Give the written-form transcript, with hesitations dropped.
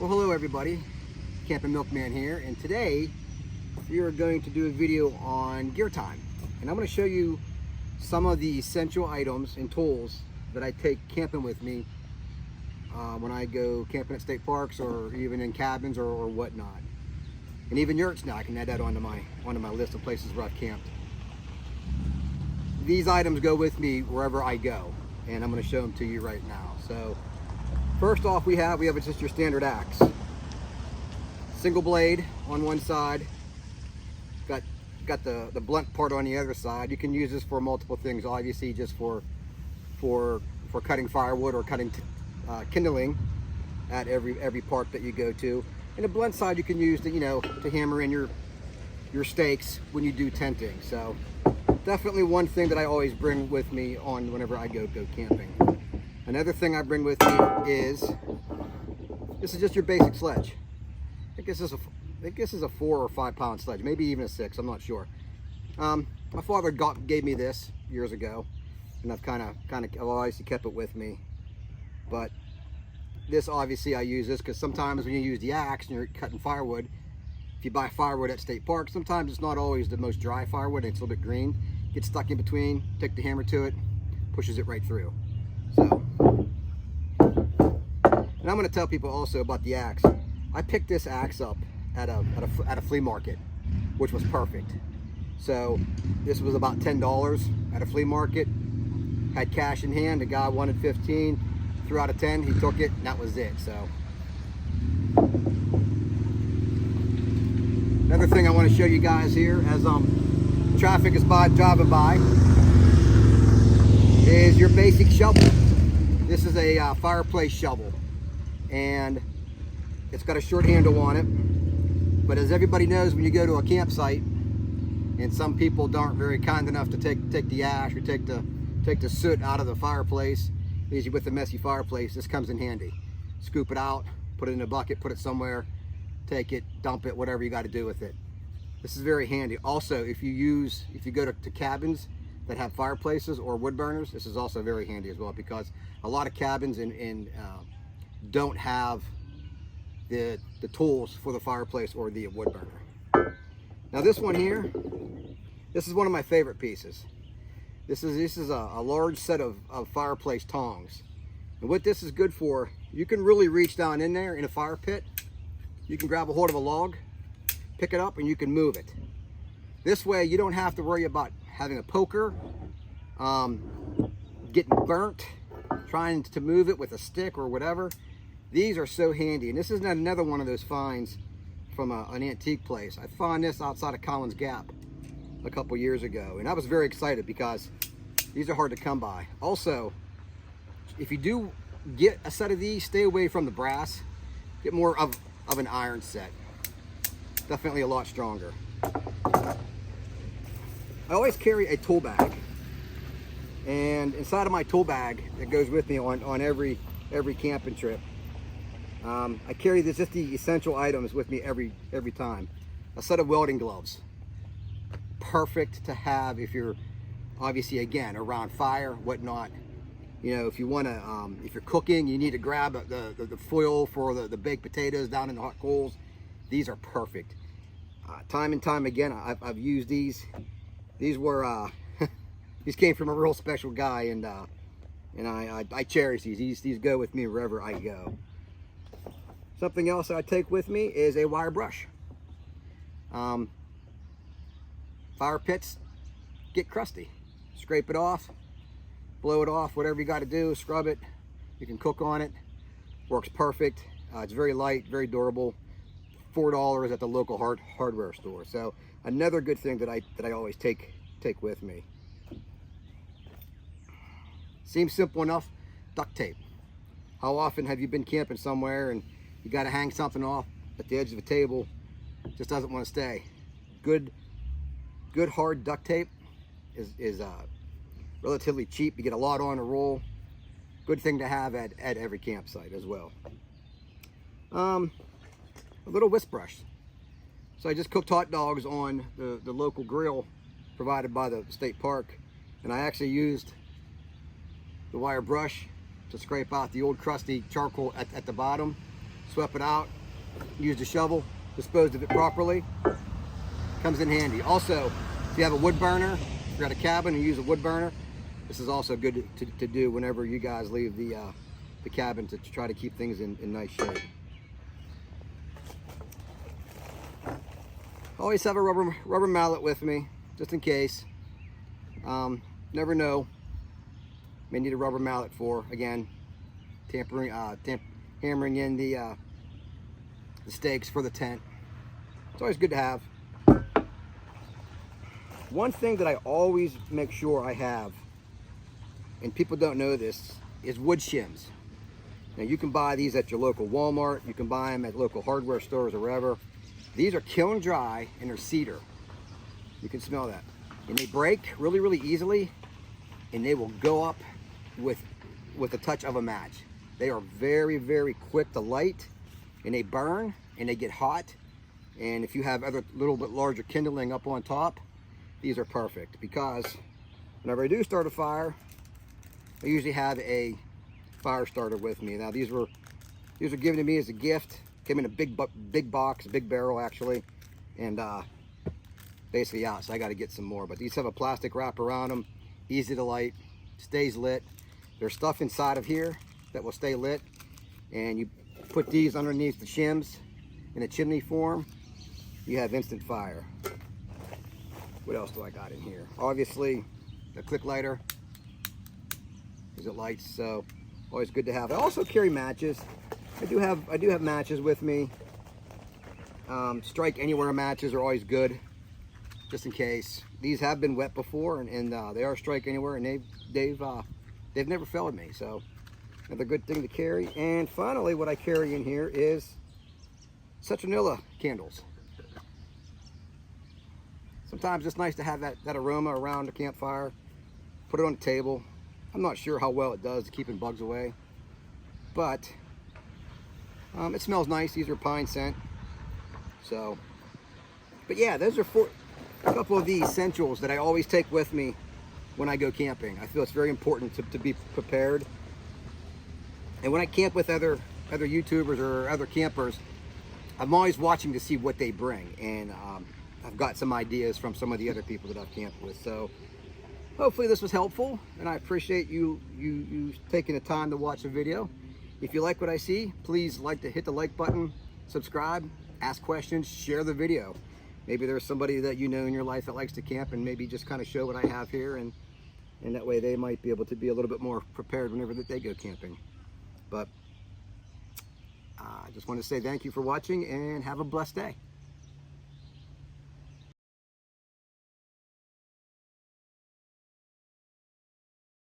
Well, hello everybody, Camping Milkman here, and today we are going to do a video on gear time. And I'm going to show you some of the essential items and tools that I take camping with me when I go camping at state parks or even in cabins or whatnot. And even yurts now, I can add that onto my list of places where I've camped. These items go with me wherever I go, and I'm going to show them to you right now. So first off, we have just your standard axe. Single blade on one side, got the blunt part on the other side. You can use this for multiple things, obviously just for cutting firewood or cutting kindling at every park that you go to. And the blunt side you can use to hammer in your stakes when you do tenting. So definitely one thing that I always bring with me on whenever I go camping. Another thing I bring with me is, this is just your basic sledge. I think this is a 4 or 5 pound sledge, maybe even a 6, I'm not sure. My father gave me this years ago, and I've I've obviously kept it with me. But this, obviously I use this because sometimes when you use the axe and you're cutting firewood, if you buy firewood at state park, sometimes it's not always the most dry firewood, and it's a little bit green. Get stuck in between, take the hammer to it, pushes it right through. So, and I'm going to tell people also about the axe. I picked this axe up at a flea market, which was perfect. So this was about $10 at a flea market. Had cash in hand. The guy wanted 15. 3 out of 10. He took it, and that was it. So another thing I want to show you guys here, as traffic is driving by, is your basic shovel. This is a fireplace shovel, and it's got a short handle on it. But as everybody knows, when you go to a campsite, and some people aren't very kind enough to take the ash or take the soot out of the fireplace, usually with the messy fireplace, this comes in handy. Scoop it out, put it in a bucket, put it somewhere, take it, dump it, whatever you got to do with it. This is very handy. Also, if you go to cabins that have fireplaces or wood burners, this is also very handy as well, because a lot of cabins don't have the tools for the fireplace or the wood burner. Now this one here, this is one of my favorite pieces. This is a large set of fireplace tongs. And what this is good for, you can really reach down in there in a fire pit. You can grab a hold of a log, pick it up, and you can move it. This way you don't have to worry about having a poker, getting burnt, trying to move it with a stick or whatever. These are so handy. And this is another one of those finds from an antique place. I found this outside of Collins Gap a couple years ago, and I was very excited because these are hard to come by. Also, if you do get a set of these, stay away from the brass. Get more of an iron set. Definitely a lot stronger. I always carry a tool bag, and inside of my tool bag that goes with me on every camping trip, I carry just the essential items with me every time. A set of welding gloves, perfect to have if you're obviously, again, around fire, whatnot. If you want to, if you're cooking, you need to grab the foil for the baked potatoes down in the hot coals. These are perfect. Time and time again, I've used these. These were these came from a real special guy, and I cherish these. These go with me wherever I go. Something else I take with me is a wire brush. Fire pits get crusty. Scrape it off, blow it off, whatever you got to do, scrub it. You can cook on it. Works perfect. It's very light, very durable. $4 at the local hardware store. So another good thing that I always take with me. Seems simple enough. Duct tape. How often have you been camping somewhere and you got to hang something off at the edge of a table? Just doesn't want to stay. Good hard duct tape is relatively cheap. You get a lot on a roll. Good thing to have at every campsite as well. A little whisk brush. So I just cooked hot dogs on the local grill provided by the state park, and I actually used the wire brush to scrape out the old crusty charcoal at the bottom. swept it out, used a shovel, disposed of it properly. Comes in handy. Also, if you have a wood burner, if you're at a cabin and you use a wood burner, this is also good to do whenever you guys leave the cabin to try to keep things in nice shape. Always have a rubber mallet with me, just in case. Never know. May need a rubber mallet for, again, hammering in the stakes for the tent. It's always good to have. One thing that I always make sure I have, and people don't know this, is wood shims. Now you can buy these at your local Walmart, you can buy them at local hardware stores or wherever. These are kiln dry and they're cedar. You can smell that. And they break really, really easily, and they will go up with the touch of a match. They are very, very quick to light, and they burn and they get hot. And if you have other little bit larger kindling up on top, these are perfect, because whenever I do start a fire, I usually have a fire starter with me. Now these were given to me as a gift. Came in a big box, big barrel actually, and basically out. So I got to get some more. But these have a plastic wrap around them, easy to light, stays lit. There's stuff inside of here that will stay lit, and you put these underneath the shims in a chimney form. You have instant fire. What else do I got in here? Obviously, a quick lighter, because it lights, so always good to have. I also carry matches. I do have matches with me. Strike anywhere matches are always good, just in case. These have been wet before, and they are strike anywhere, and they've never failed me. So another good thing to carry. And finally, what I carry in here is citronella candles. Sometimes it's nice to have that aroma around the campfire. Put it on the table. I'm not sure how well it does to keeping bugs away, but it smells nice. These are pine scent. So, but yeah, those are a couple of the essentials that I always take with me when I go camping. I feel it's very important to be prepared. And when I camp with other YouTubers or other campers, I'm always watching to see what they bring, and I've got some ideas from some of the other people that I've camped with. So hopefully this was helpful, and I appreciate you taking the time to watch the video. If you like what I see, please hit the like button, subscribe, ask questions, share the video. Maybe there's somebody that you know in your life that likes to camp, and maybe just kind of show what I have here, and that way they might be able to be a little bit more prepared whenever they go camping. But I just want to say thank you for watching, and have a blessed day.